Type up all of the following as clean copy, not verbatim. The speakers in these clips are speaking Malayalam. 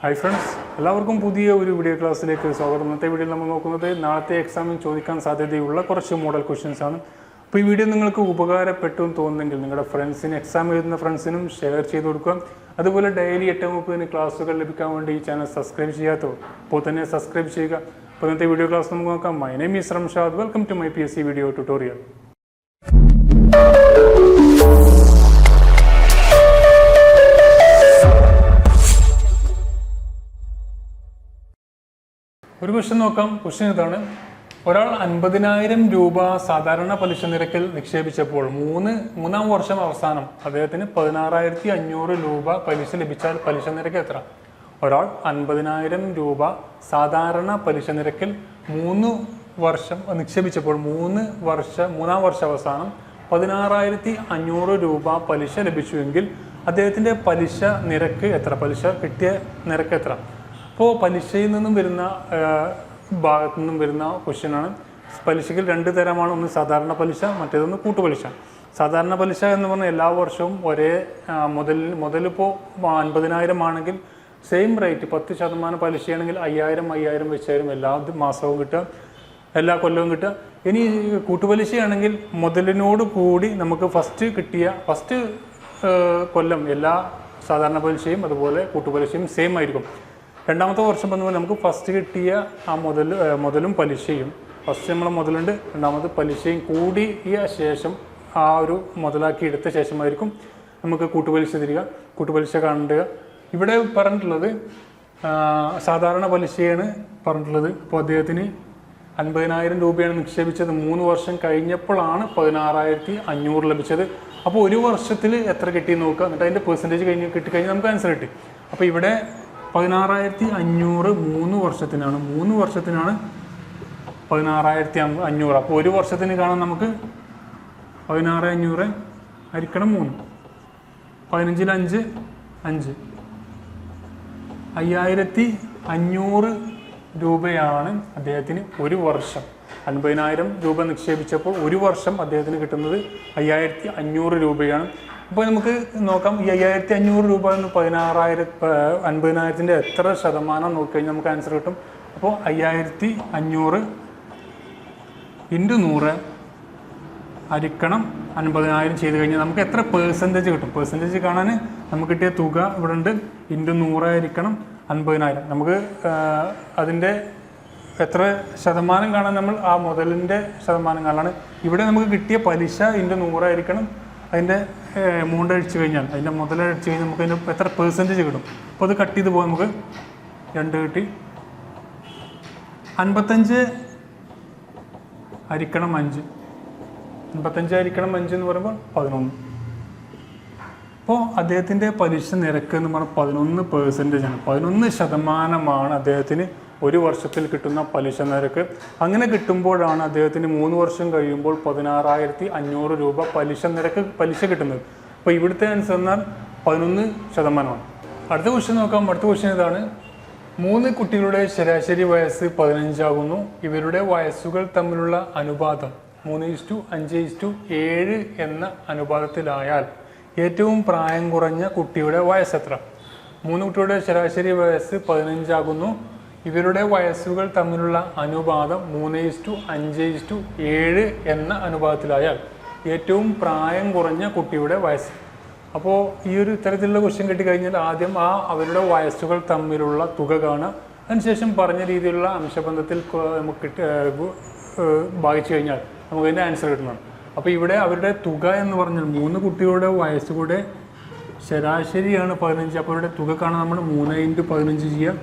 ഹായ് ഫ്രണ്ട്സ്, എല്ലാവർക്കും പുതിയ ഒരു വീഡിയോ ക്ലാസ്സിലേക്ക് സ്വാഗതം. ഇന്നത്തെ വീഡിയോയിൽ നമ്മൾ നോക്കുന്നത് നാളത്തെ എക്സാമിന് ചോദിക്കാൻ സാധ്യതയുള്ള കുറച്ച് മോഡൽ ക്വസ്റ്റ്യൻസ് ആണ്. അപ്പോൾ ഈ വീഡിയോ നിങ്ങൾക്ക് ഉപകാരപ്പെട്ടു എന്ന് തോന്നുന്നെങ്കിൽ നിങ്ങളുടെ ഫ്രണ്ട്സിന്, എക്സാം എഴുതുന്ന ഫ്രണ്ട്സിനും ഷെയർ ചെയ്ത് കൊടുക്കുക. അതുപോലെ ഡെയിലി 8:30 ക്ലാസ്സുകൾ ലഭിക്കാൻ വേണ്ടി ഈ ചാനൽ സബ്സ്ക്രൈബ് ചെയ്യാത്തവർ അപ്പോൾ തന്നെ സബ്സ്ക്രൈബ് ചെയ്യുക. അപ്പോൾ ഇന്നത്തെ വീഡിയോ ക്ലാസ് നമുക്ക് നോക്കാം. My name is Ramshad. Welcome to my PSC video tutorial. ഒരു ക്വസ്റ്റ്യൻ നോക്കാം. ക്വസ്റ്റ്യൻ ഇതാണ്: ഒരാൾ 50,000 രൂപ സാധാരണ പലിശ നിരക്കിൽ നിക്ഷേപിച്ചപ്പോൾ മൂന്നാം വർഷം അവസാനം അദ്ദേഹത്തിന് 16,500 രൂപ പലിശ ലഭിച്ചാൽ പലിശ നിരക്ക് എത്ര? ഒരാൾ 50,000 രൂപ സാധാരണ പലിശ നിരക്കിൽ 3 വർഷം നിക്ഷേപിച്ചപ്പോൾ മൂന്നാം വർഷ അവസാനം 16,500 രൂപ പലിശ ലഭിച്ചുവെങ്കിൽ അദ്ദേഹത്തിൻ്റെ പലിശ നിരക്ക് എത്ര? പലിശ കിട്ടിയ നിരക്ക് എത്ര? അപ്പോൾ പലിശയിൽ നിന്നും വരുന്ന ഭാഗത്തു നിന്നും വരുന്ന ക്വസ്റ്റ്യനാണ്. പലിശയ്ക്ക് 2 തരമാണ്. ഒന്ന് സാധാരണ പലിശ, മറ്റേതൊന്ന് കൂട്ടുപലിശ. സാധാരണ പലിശ എന്ന് പറഞ്ഞാൽ എല്ലാ വർഷവും ഒരേ മുതലിപ്പോൾ 50,000 ആണെങ്കിൽ സെയിം റേറ്റ് 10% പലിശയാണെങ്കിൽ 5,000 വെച്ചാലും എല്ലാ മാസവും കിട്ടുക, എല്ലാ കൊല്ലവും കിട്ടുക. ഇനി കൂട്ടുപലിശയാണെങ്കിൽ മുതലിനോട് കൂടി നമുക്ക് ഫസ്റ്റ് കൊല്ലം എല്ലാ സാധാരണ പലിശയും അതുപോലെ കൂട്ടുപലിശയും സെയിം ആയിരിക്കും. രണ്ടാമത്തെ വർഷം പറഞ്ഞാൽ നമുക്ക് ഫസ്റ്റ് കിട്ടിയ ആ മുതലും പലിശയും, ഫസ്റ്റ് നമ്മൾ മുതലുണ്ട്, രണ്ടാമത് പലിശയും കൂടിയ ശേഷം ആ ഒരു മുതലാക്കി എടുത്ത ശേഷമായിരിക്കും നമുക്ക് കൂട്ടുപലിശ തരിക, കൂട്ടുപലിശ കാണുക. ഇവിടെ പറഞ്ഞിട്ടുള്ളത് സാധാരണ പലിശയാണ് പറഞ്ഞിട്ടുള്ളത്. ഇപ്പോൾ അദ്ദേഹത്തിന് 50,000 രൂപയാണ് നിക്ഷേപിച്ചത്. 3 വർഷം കഴിഞ്ഞപ്പോഴാണ് 16,500 ലഭിച്ചത്. അപ്പോൾ ഒരു വർഷത്തിൽ എത്ര കിട്ടിയെന്ന് നോക്കുക, എന്നിട്ട് അതിൻ്റെ പെർസെൻറ്റേജ് കിട്ടിക്കഴിഞ്ഞാൽ നമുക്ക് ആൻസർ കിട്ടി. അപ്പോൾ ഇവിടെ 16,500 3 വർഷത്തിനാണ്. 3 വർഷത്തിനാണ് 16,500. അപ്പോൾ ഒരു വർഷത്തിന് കാണാൻ നമുക്ക് 16,500 ഹരിക്കണം 3, 15 5 5, 5,500 രൂപയാണ് അദ്ദേഹത്തിന് ഒരു വർഷം. 50,000 രൂപ നിക്ഷേപിച്ചപ്പോൾ ഒരു വർഷം അദ്ദേഹത്തിന് കിട്ടുന്നത് 5,500 രൂപയാണ്. അപ്പോൾ നമുക്ക് നോക്കാം, ഈ 5,500 രൂപ എന്ന് 50,000-ൻ്റെ എത്ര ശതമാനം നോക്കിക്കഴിഞ്ഞാൽ നമുക്ക് ആൻസർ കിട്ടും. അപ്പോൾ 5,500 × 100 ഹരിക്കണം 50,000 ചെയ്ത് കഴിഞ്ഞാൽ നമുക്ക് എത്ര പെർസെൻറ്റേജ് കിട്ടും? പെർസെൻറ്റേജ് കാണാൻ നമുക്ക് കിട്ടിയ തുക ഇവിടെ ഉണ്ട്. × 100 ഹരിക്കണം 50,000. നമുക്ക് അതിൻ്റെ എത്ര ശതമാനം കാണാൻ നമ്മൾ ആ മുതലിൻ്റെ ശതമാനം കാണാനാണ്. ഇവിടെ നമുക്ക് കിട്ടിയ പലിശ × 100 ആയിരിക്കണം. അതിൻ്റെ എമൗണ്ട് അടിച്ചു കഴിഞ്ഞാൽ, അതിൻ്റെ മുതലടിച്ചു കഴിഞ്ഞാൽ നമുക്ക് അതിൻ്റെ എത്ര പെർസെൻറ്റേജ് കിട്ടും? അപ്പോൾ അത് കട്ട് ചെയ്ത് പോകാം. നമുക്ക് 2 കിട്ടി. 55 ഹരിക്കണം 5, 55 ഹരിക്കണം 5 എന്ന് പറയുമ്പോൾ 11. അപ്പോൾ അദ്ദേഹത്തിൻ്റെ പലിശ നിരക്ക് എന്ന് പറഞ്ഞാൽ 11% ആണ്. 11% അദ്ദേഹത്തിന് ഒരു വർഷത്തിൽ കിട്ടുന്ന പലിശ നിരക്ക്. അങ്ങനെ കിട്ടുമ്പോഴാണ് അദ്ദേഹത്തിന് 3 വർഷം കഴിയുമ്പോൾ 16,500 രൂപ പലിശ കിട്ടുന്നത്. അപ്പോൾ ഇവിടുത്തെ ആൻസർ എന്നാൽ 11%. അടുത്ത ക്വസ്റ്റ്യൻ നോക്കാം. അടുത്ത ക്വസ്റ്റ്യൻ ഇതാണ്: 3 കുട്ടികളുടെ ശരാശരി വയസ്സ് 15 ആകുന്നു. ഇവരുടെ വയസ്സുകൾ തമ്മിലുള്ള അനുപാതം 3:5:7 എന്ന അനുപാതത്തിലായാൽ ഏറ്റവും പ്രായം കുറഞ്ഞ കുട്ടിയുടെ വയസ്സ് എത്ര? 3 കുട്ടികളുടെ ശരാശരി വയസ്സ് 15 ആകുന്നു. ഇവരുടെ വയസ്സുകൾ തമ്മിലുള്ള അനുപാതം 3:5:7 എന്ന അനുപാതത്തിലായാൽ ഏറ്റവും പ്രായം കുറഞ്ഞ കുട്ടിയുടെ വയസ്സ്. അപ്പോൾ ഈ ഒരു ഇത്തരത്തിലുള്ള ക്വസ്റ്റ്യൻ കിട്ടിക്കഴിഞ്ഞാൽ ആദ്യം അവരുടെ വയസ്സുകൾ തമ്മിലുള്ള തുക കാണുക. അതിനുശേഷം പറഞ്ഞ രീതിയിലുള്ള അംശബന്ധത്തിൽ നമുക്ക് ഭാഗിച്ചു കഴിഞ്ഞാൽ നമുക്ക് അതിൻ്റെ ആൻസർ കിട്ടുന്നതാണ്. അപ്പോൾ ഇവിടെ അവരുടെ തുക എന്ന് പറഞ്ഞാൽ 3 കുട്ടികളുടെ വയസ്സുകൂടെ ശരാശരിയാണ് 15. അപ്പോൾ അവരുടെ തുക കാണാൻ നമ്മൾ 3 × 15 ചെയ്യുക.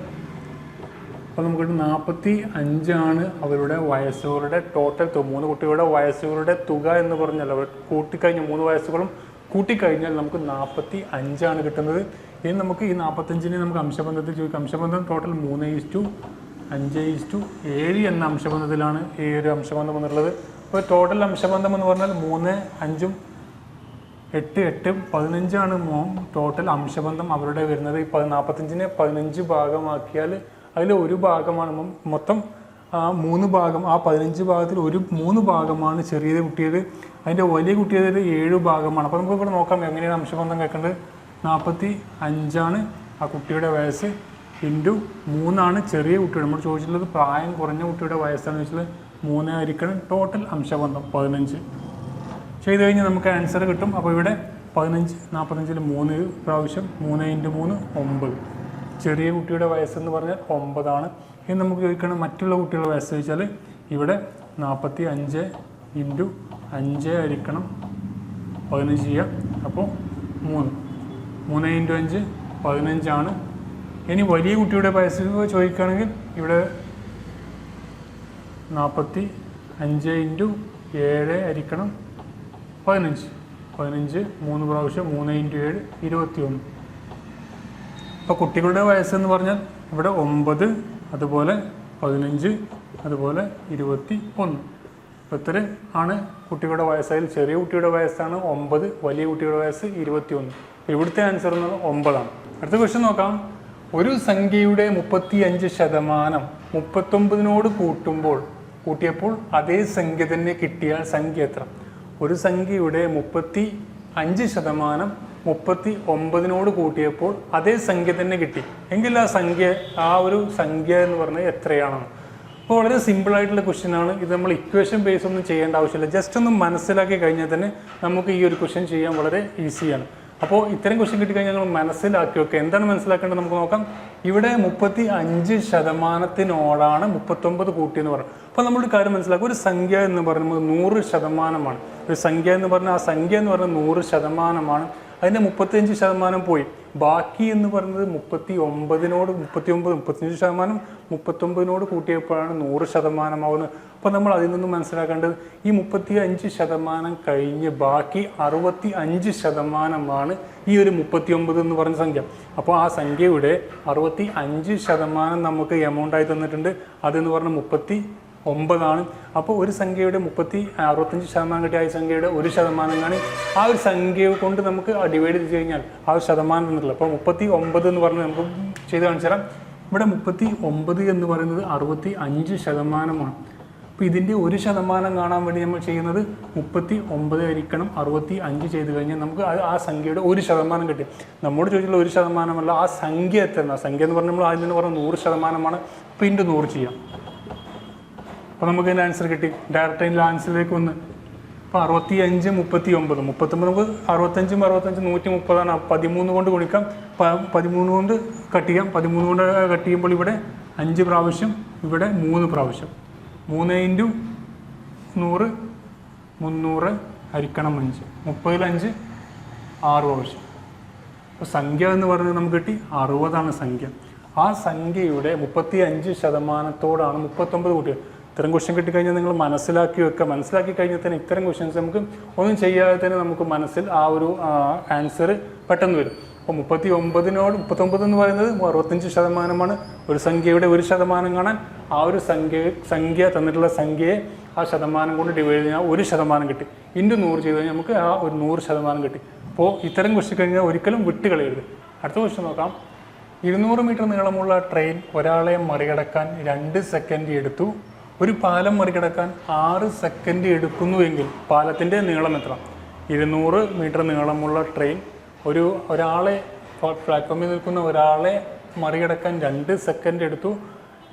അപ്പോൾ നമുക്ക് 45 അവരുടെ വയസ്സുകളുടെ ടോട്ടൽ തുക. 3 കുട്ടികളുടെ വയസ്സുകളുടെ തുക എന്ന് പറഞ്ഞാൽ അവർ കൂട്ടിക്കഴിഞ്ഞാൽ 3 വയസ്സുകളും കൂട്ടിക്കഴിഞ്ഞാൽ നമുക്ക് 45 കിട്ടുന്നത്. ഇനി നമുക്ക് ഈ 45-നെ നമുക്ക് അംശബന്ധത്തിൽ ചോദിക്കാം. അംശബന്ധം ടോട്ടൽ 3:5:7 എന്ന അംശബന്ധത്തിലാണ് ഈ ഒരു അംശബന്ധം വന്നിട്ടുള്ളത്. അപ്പോൾ ടോട്ടൽ അംശബന്ധം എന്ന് പറഞ്ഞാൽ 3, 5, 8, 8, 15 ടോട്ടൽ അംശബന്ധം അവരുടെ വരുന്നത്. ഈ 45-നെ 15 ഭാഗമാക്കിയാൽ അതിൽ ഒരു ഭാഗമാണ് മൊത്തം 3 ഭാഗം. ആ 15 ഭാഗത്തിൽ 3 ഭാഗമാണ് ചെറിയ കുട്ടിയത്. അതിൻ്റെ വലിയ കുട്ടിയത് 7 ഭാഗമാണ്. അപ്പോൾ നമുക്കിവിടെ നോക്കാം എങ്ങനെയാണ് അംശബന്ധം കേൾക്കേണ്ടത്. 45 ആ കുട്ടിയുടെ വയസ്സ്. ഇൻറ്റു 3 ചെറിയ കുട്ടിയുടെ, നമ്മൾ ചോദിച്ചിട്ടുള്ളത് പ്രായം കുറഞ്ഞ കുട്ടിയുടെ വയസ്സാണെന്ന് വെച്ചാൽ 3 ആയിരിക്കണം ടോട്ടൽ അംശബന്ധം 15 ചെയ്ത് കഴിഞ്ഞാൽ നമുക്ക് ആൻസർ കിട്ടും. അപ്പോൾ ഇവിടെ 15 45 3 പ്രാവശ്യം 3 × 3 9. ചെറിയ കുട്ടിയുടെ വയസ്സെന്ന് പറഞ്ഞാൽ 9 ഇനി നമുക്ക് ചോദിക്കണം മറ്റുള്ള കുട്ടികളുടെ വയസ്സ് ചോദിച്ചാൽ ഇവിടെ 45 × 5 ആയിരിക്കണം 15 ചെയ്യുക. അപ്പോൾ 3 × 5 15. ഇനി വലിയ കുട്ടിയുടെ വയസ്സ് ചോദിക്കുകയാണെങ്കിൽ ഇവിടെ 45 × 7 ആയിരിക്കണം 15. 3 പ്രാവശ്യം 3 × 7 21. അപ്പോൾ കുട്ടികളുടെ വയസ്സെന്ന് പറഞ്ഞാൽ ഇവിടെ 9, അതുപോലെ 15, അതുപോലെ 21. അപ്പോൾ ഇത്ര ആണ് കുട്ടികളുടെ വയസ്സായാൽ. ചെറിയ കുട്ടിയുടെ വയസ്സാണ് 9, വലിയ കുട്ടിയുടെ വയസ്സ് 21. ഇവിടുത്തെ ആൻസർ എന്നത് 9. അടുത്ത ക്വസ്റ്റ്യൻ നോക്കാം. ഒരു സംഖ്യയുടെ 35% 39നോട് കൂട്ടിയപ്പോൾ അതേ സംഖ്യ തന്നെ കിട്ടിയാൽ സംഖ്യ എത്ര? ഒരു സംഖ്യയുടെ 35% 39നോട് കൂട്ടിയപ്പോൾ അതേ സംഖ്യ തന്നെ കിട്ടി എങ്കിൽ ആ ഒരു സംഖ്യ എന്ന് പറഞ്ഞാൽ എത്രയാണെന്ന്. അപ്പോൾ വളരെ സിമ്പിളായിട്ടുള്ള ക്വസ്റ്റ്യൻ ആണ് ഇത്. നമ്മൾ ഇക്വേഷൻ ബേസ് ഒന്നും ചെയ്യേണ്ട ആവശ്യമില്ല. ജസ്റ്റ് ഒന്ന് മനസ്സിലാക്കി കഴിഞ്ഞാൽ തന്നെ നമുക്ക് ഈ ഒരു ക്വസ്റ്റ്യൻ ചെയ്യാൻ വളരെ ഈസിയാണ്. അപ്പോൾ ഇത്തരം ക്വസ്റ്റ്യൻ കിട്ടിക്കഴിഞ്ഞാൽ നമ്മൾ മനസ്സിലാക്കി വെക്കുക. എന്താണ് മനസ്സിലാക്കേണ്ടത് നമുക്ക് നോക്കാം. ഇവിടെ 35%-നോടാണ് 39 കൂട്ടിയെന്ന് പറഞ്ഞു. അപ്പോൾ നമ്മളൊരു കാര്യം മനസ്സിലാക്കുക. ഒരു സംഖ്യ എന്ന് പറയുന്നത് 100%. ഒരു സംഖ്യ എന്ന് പറഞ്ഞാൽ ആ സംഖ്യ എന്ന് പറഞ്ഞാൽ 100%. അതിൻ്റെ 35% പോയി. ബാക്കി എന്ന് പറയുന്നത് 35%-39നോട് കൂട്ടിയപ്പോഴാണ് 100% ആവുന്നത്. അപ്പോൾ നമ്മൾ അതിൽ നിന്ന് മനസ്സിലാക്കേണ്ടത് ഈ 35% കഴിഞ്ഞ് ബാക്കി 65% ഈ ഒരു 39 എന്ന് പറഞ്ഞ സംഖ്യ. അപ്പോൾ ആ സംഖ്യയുടെ 65% നമുക്ക് എമൗണ്ടായി തന്നിട്ടുണ്ട്. അതെന്ന് പറഞ്ഞാൽ 39. അപ്പോൾ ഒരു സംഖ്യയുടെ 65% കിട്ടിയ ആ സംഖ്യയുടെ 1% ആ ഒരു സംഖ്യ കൊണ്ട് നമുക്ക് ഡിവൈഡ് ചെയ്ത് കഴിഞ്ഞാൽ ആ ഒരു ശതമാനം തന്നിട്ടില്ല. അപ്പോൾ 39 എന്ന് പറഞ്ഞ് നമുക്ക് ചെയ്ത് കാണിച്ചു തരാം. ഇവിടെ 39 എന്ന് പറയുന്നത് 65%. അപ്പോൾ ഇതിൻ്റെ 1% കാണാൻ വേണ്ടി നമ്മൾ ചെയ്യുന്നത് 39 ആയിരിക്കണം 65 ചെയ്ത് കഴിഞ്ഞാൽ നമുക്ക് ആ സംഖ്യയുടെ 1% കിട്ടി. നമ്മോട് ചോദിച്ചുള്ള 1% ആ സംഖ്യ എത്രയാണ്? ആ സംഖ്യ എന്ന് പറഞ്ഞാൽ നമ്മൾ ആദ്യം തന്നെ പറഞ്ഞാൽ 100%. അപ്പോൾ ഇതിൻ്റെ 100 ചെയ്യാം. അപ്പോൾ നമുക്ക് അതിൻ്റെ ആൻസർ കിട്ടി. ഡയറക്റ്റ് അതിൻ്റെ ആൻസറിലേക്ക് വന്ന് അപ്പോൾ 65 39 നമുക്ക് 65 130 13 കൊണ്ട് ഗുണിക്കാം. 13 കൊണ്ട് കട്ട് ചെയ്യാം. 13 കൊണ്ട് കട്ട് ചെയ്യുമ്പോൾ ഇവിടെ 5 പ്രാവശ്യം, ഇവിടെ 3 പ്രാവശ്യം. 3 × 100 300 ഹരിക്കണം 5. 30 6 പ്രാവശ്യം. അപ്പോൾ സംഖ്യ എന്ന് പറയുന്നത് നമുക്ക് കിട്ടി 60 സംഖ്യ. ആ സംഖ്യയുടെ 35%-ഓടാണ് 39 കൂട്ടിയത്. ഇത്തരം ക്വസ്റ്റ്യൻ കിട്ടിക്കഴിഞ്ഞാൽ നിങ്ങൾ മനസ്സിലാക്കി വെക്കുക. മനസ്സിലാക്കി കഴിഞ്ഞാൽ തന്നെ ഇത്തരം ക്വസ്റ്റ്യൻസ് നമുക്ക് ഒന്നും ചെയ്യാതെ തന്നെ നമുക്ക് മനസ്സിൽ ആ ഒരു ആൻസർ പെട്ടെന്ന് വരും. അപ്പോൾ 39 എന്ന് പറയുന്നത് 65%. ഒരു സംഖ്യയുടെ 1% കാണാൻ ആ ഒരു സംഖ്യ തന്നിട്ടുള്ള സംഖ്യയെ ആ ശതമാനം കൊണ്ട് ഡിവൈഡ് ചെയ്യാൻ 1% കിട്ടി. ഇൻറ്റു 100 ചെയ്ത് കഴിഞ്ഞാൽ നമുക്ക് ആ ഒരു 100% കിട്ടി. അപ്പോൾ ഇത്തരം ക്വസ്റ്റ്യൻ കഴിഞ്ഞാൽ ഒരിക്കലും വിട്ടുകളയരുത്. അടുത്ത ക്വസ്റ്റ്യൻ നോക്കാം. 200 മീറ്റർ നീളമുള്ള ട്രെയിൻ ഒരാളെ മറികടക്കാൻ 2 സെക്കൻഡ് എടുത്തു. ഒരു പാലം മറികടക്കാൻ 6 സെക്കൻഡ് എടുക്കുന്നുവെങ്കിൽ പാലത്തിൻ്റെ നീളം എത്ര? 200 മീറ്റർ നീളമുള്ള ട്രെയിൻ ഒരാളെ പ്ലാറ്റ്ഫോമിൽ നിൽക്കുന്ന ഒരാളെ മറികടക്കാൻ 2 സെക്കൻഡ് എടുത്തു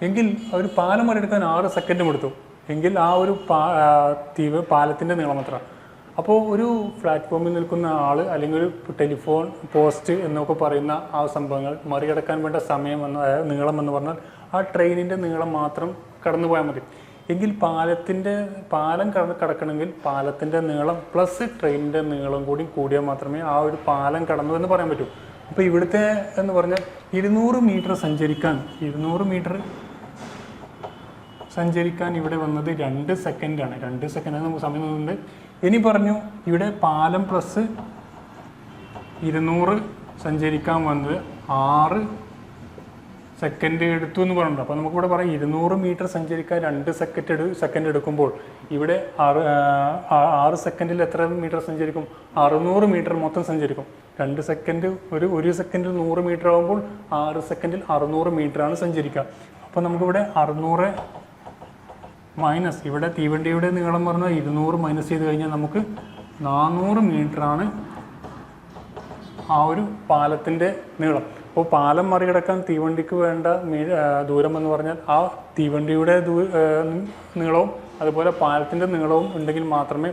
എങ്കിൽ ഒരു പാലം മറികടക്കാൻ 6 സെക്കൻഡും എടുത്തു എങ്കിൽ ആ ഒരു പാലത്തിൻ്റെ നീളം എത്ര? അപ്പോൾ ഒരു പ്ലാറ്റ്ഫോമിൽ നിൽക്കുന്ന ആൾ അല്ലെങ്കിൽ ഒരു ടെലിഫോൺ പോസ്റ്റ് എന്നൊക്കെ പറയുന്ന ആ സംഭവങ്ങൾ മറികടക്കാൻ വേണ്ട നീളം എന്ന് പറഞ്ഞാൽ ആ ട്രെയിനിൻ്റെ നീളം മാത്രം കടന്നു പോയാൽ മതി. എങ്കിൽ പാലം കടക്കണമെങ്കിൽ പാലത്തിൻ്റെ നീളം പ്ലസ് ട്രെയിനിൻ്റെ നീളം കൂടിയാൽ മാത്രമേ ആ ഒരു പാലം കടന്നു എന്ന് പറയാൻ പറ്റൂ. അപ്പോൾ ഇവിടുത്തെ എന്ന് പറഞ്ഞാൽ 200 മീറ്റർ സഞ്ചരിക്കാൻ ഇവിടെ വന്നത് 2 സെക്കൻഡാണ്. 2 സെക്കൻഡ് നമുക്ക് സമയം തന്നിട്ടുണ്ട്. ഇനി പറഞ്ഞു ഇവിടെ പാലം പ്ലസ് 200 സഞ്ചരിക്കാൻ വന്നത് 6 സെക്കൻഡ് എടുത്തു എന്ന് പറഞ്ഞിട്ടുണ്ട്. അപ്പോൾ നമുക്കിവിടെ പറയാം 200 മീറ്റർ സഞ്ചരിക്കാൻ 2 സെക്കൻഡ് എടുക്കുമ്പോൾ ഇവിടെ 6 സെക്കൻഡിൽ എത്ര മീറ്റർ സഞ്ചരിക്കും? 600 മീറ്റർ മൊത്തം സഞ്ചരിക്കും. 2 സെക്കൻഡ് ഒരു സെക്കൻഡിൽ 100 മീറ്റർ ആകുമ്പോൾ 6 സെക്കൻഡിൽ 600 മീറ്ററാണ് സഞ്ചരിക്കുക. അപ്പോൾ നമുക്കിവിടെ 600 മൈനസ് ഇവിടെ തീവണ്ടിയുടെ നീളം പറഞ്ഞാൽ 200 മൈനസ് ചെയ്ത് കഴിഞ്ഞാൽ നമുക്ക് 400 മീറ്ററാണ് ആ ഒരു പാലത്തിൻ്റെ നീളം. അപ്പോൾ പാലം മറികടക്കാൻ തീവണ്ടിക്ക് വേണ്ട ദൂരം എന്ന് പറഞ്ഞാൽ ആ തീവണ്ടിയുടെ നീളവും അതുപോലെ പാലത്തിൻ്റെ നീളവും ഉണ്ടെങ്കിൽ മാത്രമേ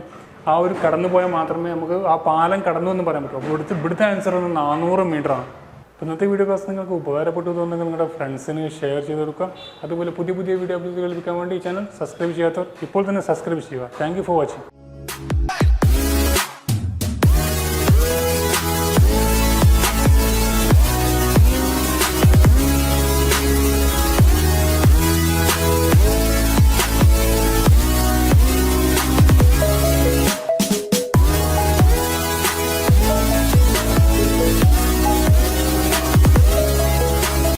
ആ ഒരു കടന്നു പോയാൽ മാത്രമേ നമുക്ക് ആ പാലം കടന്നു എന്ന് പറയാൻ പറ്റുള്ളൂ. അപ്പോൾ ഇവിടുത്തെ ആൻസർ 400 മീറ്ററാണ്. അപ്പോൾ ഇന്നത്തെ വീഡിയോ ക്ലാസ് നിങ്ങൾക്ക് ഉപകാരപ്പെട്ടു തോന്നുന്നെങ്കിൽ നിങ്ങളുടെ ഫ്രണ്ട്സിന് ഷെയർ ചെയ്ത് കൊടുക്കുക. അതുപോലെ പുതിയ വീഡിയോ അപ്ഡേറ്റുകൾ ലഭിക്കാൻ വേണ്ടി ഈ ചാനൽ സബ്സ്ക്രൈബ് ചെയ്യാത്തവർ ഇപ്പോൾ തന്നെ സബ്സ്ക്രൈബ് ചെയ്യുക. Thank you for watching.